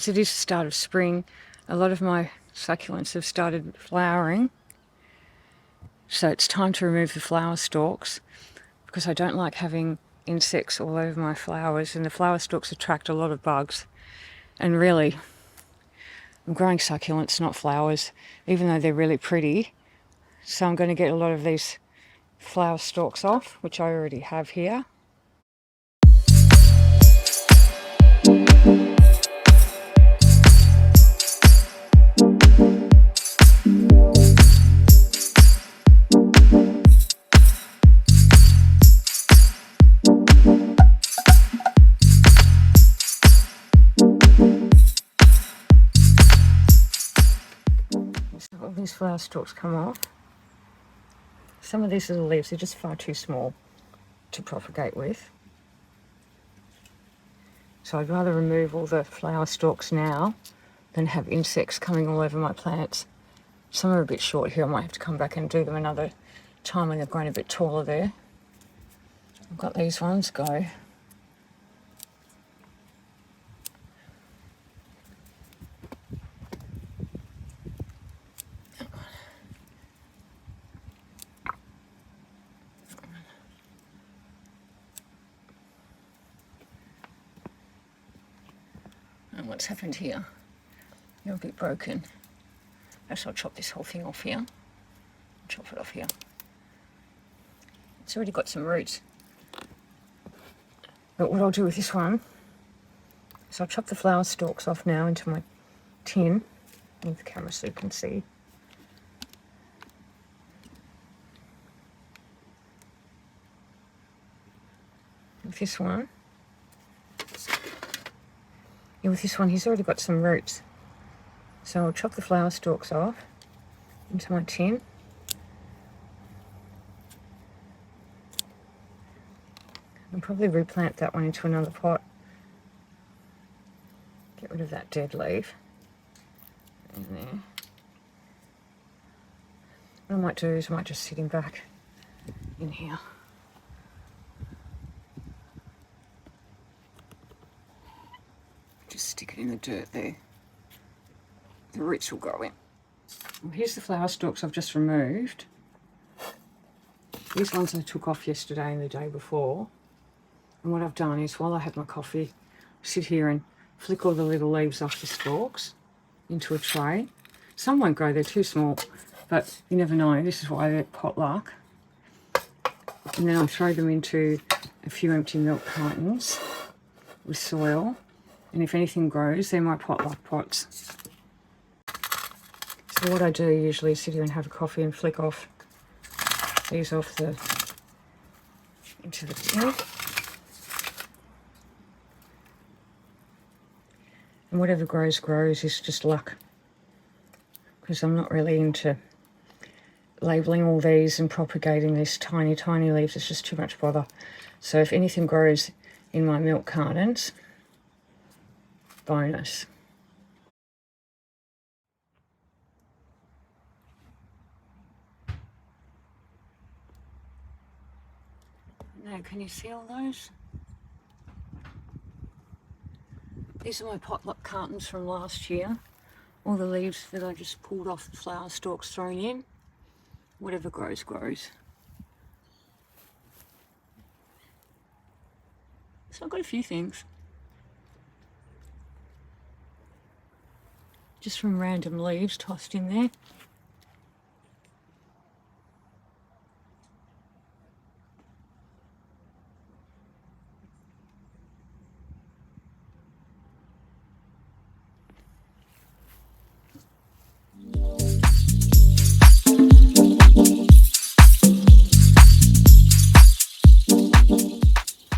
as it is the start of spring, a lot of my succulents have started flowering. So it's time to remove the flower stalks because I don't like having insects all over my flowers, and the flower stalks attract a lot of bugs. And really, I'm growing succulents, not flowers, even though they're really pretty. So I'm going to get a lot of these flower stalks off, which I already have here. So all these flower stalks come off. Some of these little leaves are just far too small to propagate with. So I'd rather remove all the flower stalks now than have insects coming all over my plants. Some are a bit short here. I might have to come back and do them another time when they've grown a bit taller there. I've got these ones go. And what's happened here? You're a bit broken. Actually, I'll chop this whole thing off here. Chop it off here. It's already got some roots. But what I'll do with this one is I'll chop the flower stalks off now into my tin. Move the camera so you can see. With this one, he's already got some roots. So I'll chop the flower stalks off into my tin. I'll probably replant that one into another pot. Get rid of that dead leaf in there. What I might do is I might just sit him back in here. Just stick it in the dirt there. The roots will grow in. Well, here's the flower stalks I've just removed. These ones I took off yesterday and the day before. And what I've done is, while I have my coffee, sit here and flick all the little leaves off the stalks into a tray. Some won't grow, they're too small, but you never know. This is why they're potluck. And then I'll throw them into a few empty milk cartons with soil. And if anything grows, they're my potluck pots. So what I do usually is sit here and have a coffee and flick off these off into the tin. And whatever grows, grows is just luck. Because I'm not really into labelling all these and propagating these tiny, tiny leaves. It's just too much bother. So if anything grows in my milk cartons, bonus. Now, can you see all those? These are my potluck cartons from last year. All the leaves that I just pulled off the flower stalks thrown in. Whatever grows, grows. So I've got a few things. Just from random leaves tossed in there.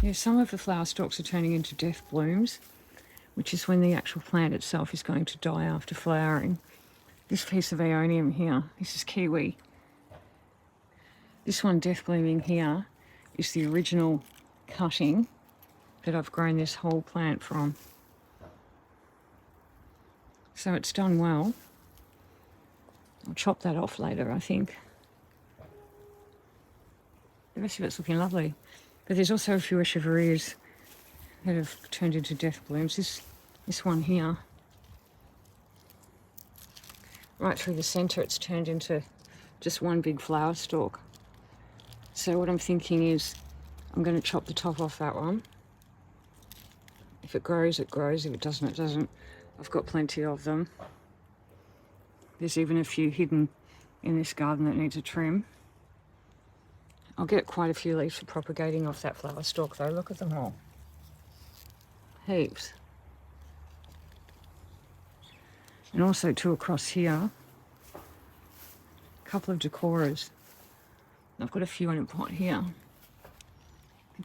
Yeah, some of the flower stalks are turning into death blooms, which is when the actual plant itself is going to die after flowering. This piece of Aeonium here, this is Kiwi. This one death blooming here is the original cutting that I've grown this whole plant from. So it's done well. I'll chop that off later, I think. The rest of it's looking lovely. But there's also a few Echeverias that have turned into death blooms. This one here right through the centre it's turned into just one big flower stalk. So what I'm thinking is I'm going to chop the top off that one. If it grows, it grows. If it doesn't, it doesn't. I've got plenty of them. There's even a few hidden in this garden that needs a trim. I'll get quite a few leaves for propagating off that flower stalk though. Look at them all. Heaps. And also too across here, a couple of Decoras. I've got a few in a pot here.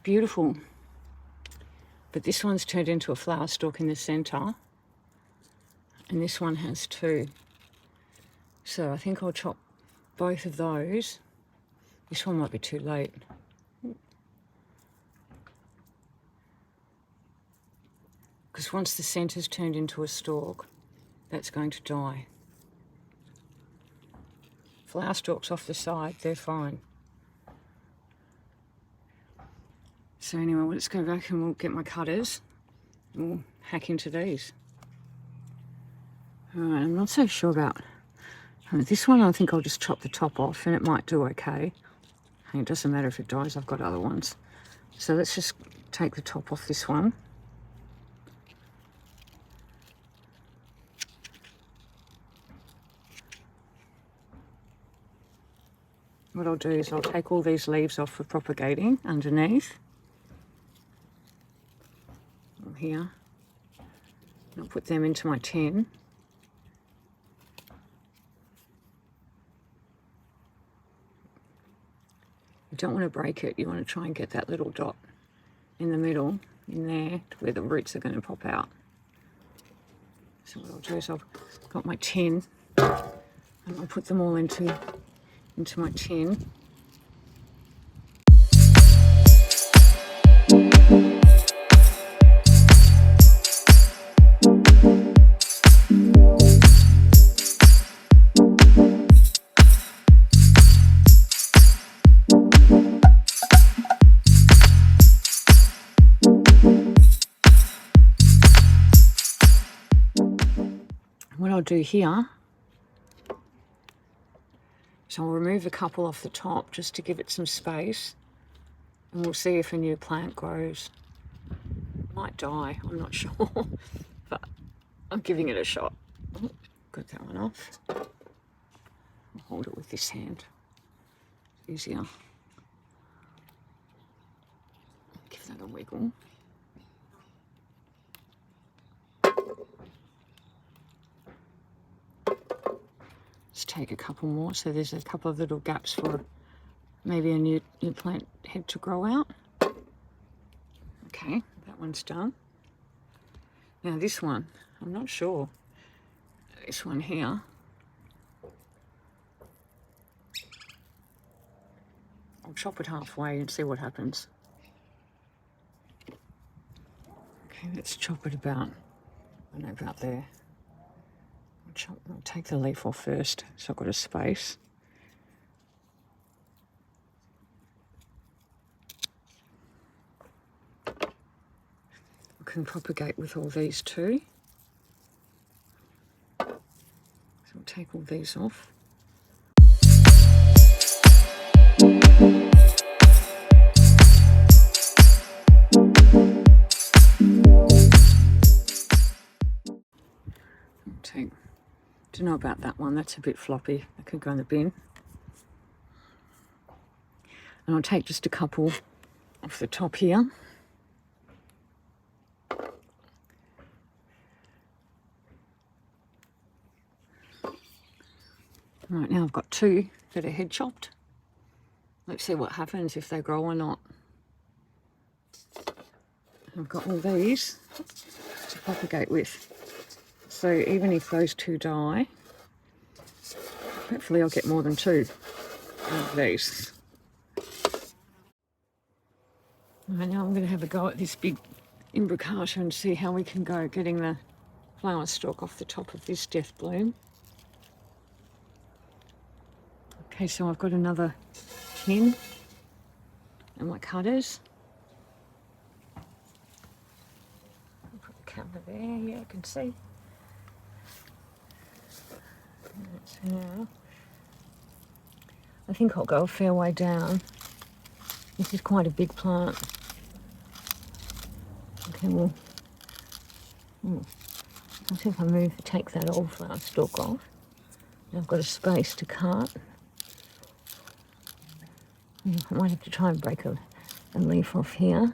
Beautiful. But this one's turned into a flower stalk in the centre. And this one has two. So I think I'll chop both of those. This one might be too late. Because once the centre's turned into a stalk, that's going to die. Flower stalks off the side, they're fine. So anyway, let's go back and we'll get my cutters and we'll hack into these. All right, I'm not so sure about this one. I think I'll just chop the top off and it might do okay. And it doesn't matter if it dies, I've got other ones. So let's just take the top off this one. What I'll do is I'll take all these leaves off for propagating underneath. Here. I'll put them into my tin. You don't want to break it, you want to try and get that little dot in the middle, in there, to where the roots are going to pop out. So what I'll do is I've got my tin, and I'll put them all into my tin. What I'll do here, so I'll remove a couple off the top just to give it some space, and we'll see if a new plant grows. It might die, I'm not sure, but I'm giving it a shot. Oh, got that one off. I'll hold it with this hand, it's easier. Give that a wiggle. Let's take a couple more, so there's a couple of little gaps for maybe a new plant head to grow out. Okay, that one's done. Now this one, I'm not sure. This one here. I'll chop it halfway and see what happens. Okay, let's chop it about, I don't know, about there. I'll take the leaf off first, so I've got a space. I can propagate with all these too. So I'll take all these off. Don't know about that one, that's a bit floppy. That could go in the bin. And I'll take just a couple off the top here. Right, now I've got two that are head chopped. Let's see what happens, if they grow or not. I've got all these to propagate with. So even if those two die, hopefully I'll get more than two of these. Right, now I'm going to have a go at this big Imbricata and see how we can go getting the flower stalk off the top of this death bloom. Okay, so I've got another tin and my cutters. I'll put the camera there, yeah, you can see. So I think I'll go a fair way down. This is quite a big plant. Okay, well, I'll see if I take that old flower stalk off. Now I've got a space to cut. I might have to try and break a leaf off here.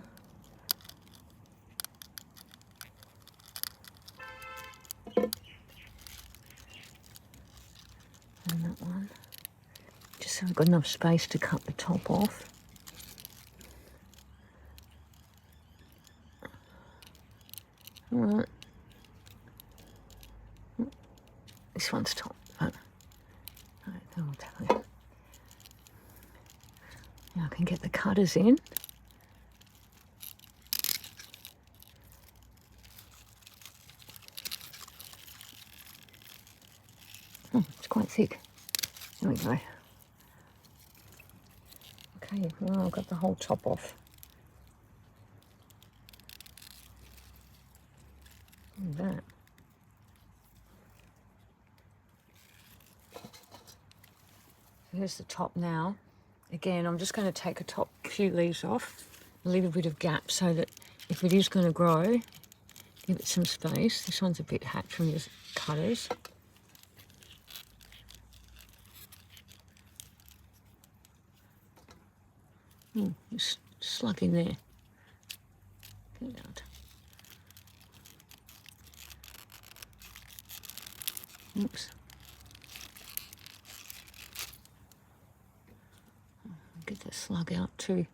And that one. Just so I've got enough space to cut the top off. All right. This one's top, but I'll tell you. Now I can get the cutters in. Oh, it's quite thick. There we go. Okay, well, I've got the whole top off. Look at that. So here's the top now. Again, I'm just going to take a few leaves off, a little bit of gap so that if it is going to grow, give it some space. This one's a bit hacked from the cutters. Just slug in there. Get it out. Oops. Get that slug out too.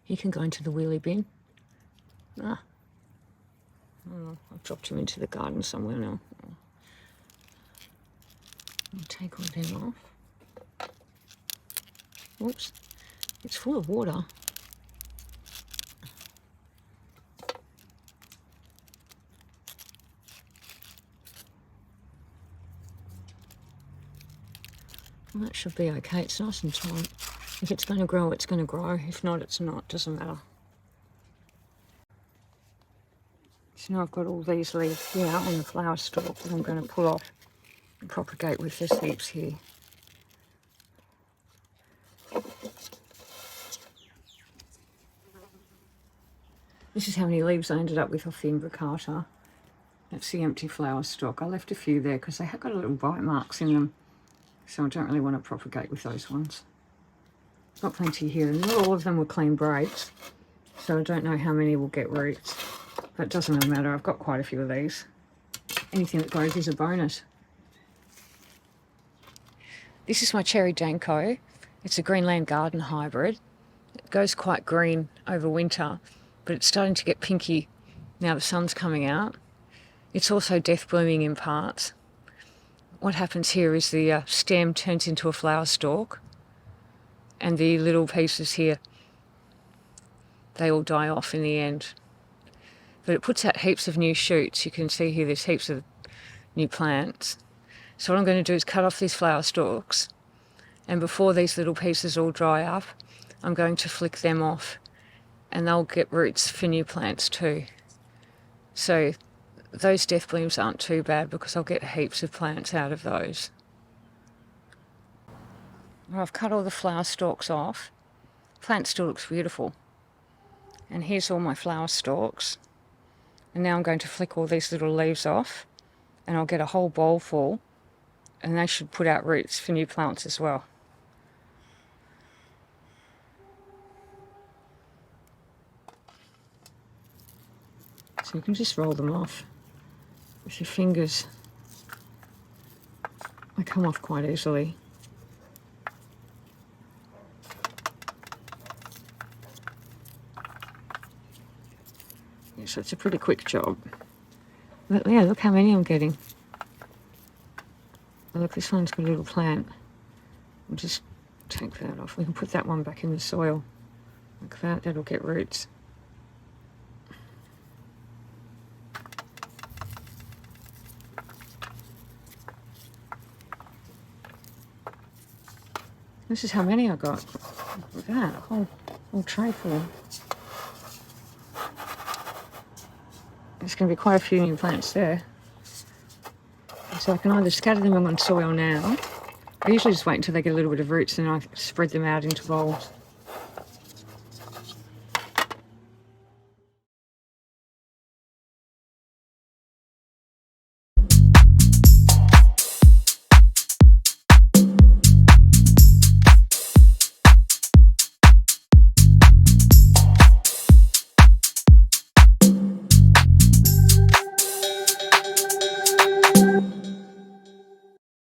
He can go into the wheelie bin. Oh, I've dropped him into the garden somewhere now. I'll take all them off. Oops. It's full of water. Well, that should be okay. It's nice and tight. If it's going to grow, it's going to grow. If not, it's not. Doesn't matter. So now I've got all these leaves here on the flower stalk that I'm going to pull off and propagate with this heaps here. This is how many leaves I ended up with off the Imbricata. That's the empty flower stalk. I left a few there because they have got little bite marks in them. So I don't really want to propagate with those ones. Got plenty here, and not all of them were clean breaks. So I don't know how many will get roots. But it doesn't really matter. I've got quite a few of these. Anything that grows is a bonus. This is my cherry Danko. It's a Greenland garden hybrid. It goes quite green over winter, but it's starting to get pinky now the sun's coming out. It's also death blooming in parts. What happens here is the stem turns into a flower stalk, and the little pieces here, they all die off in the end. But it puts out heaps of new shoots. You can see here there's heaps of new plants. So what I'm going to do is cut off these flower stalks, and before these little pieces all dry up, I'm going to flick them off, and they'll get roots for new plants too. So those death blooms aren't too bad because I'll get heaps of plants out of those. Well, I've cut all the flower stalks off. Plant still looks beautiful. And here's all my flower stalks. And now I'm going to flick all these little leaves off, and I'll get a whole bowl full, and they should put out roots for new plants as well. So you can just roll them off with your fingers. They come off quite easily. Yeah, so it's a pretty quick job. But yeah, look how many I'm getting. Oh, look, this one's got a little plant. We'll just take that off. We can put that one back in the soil. Like that, that'll get roots. This is how many I got. Look at that, a whole tray full. There's going to be quite a few new plants there. There's So I can either scatter them on soil now. I usually just wait until they get a little bit of roots and I spread them out into bowls.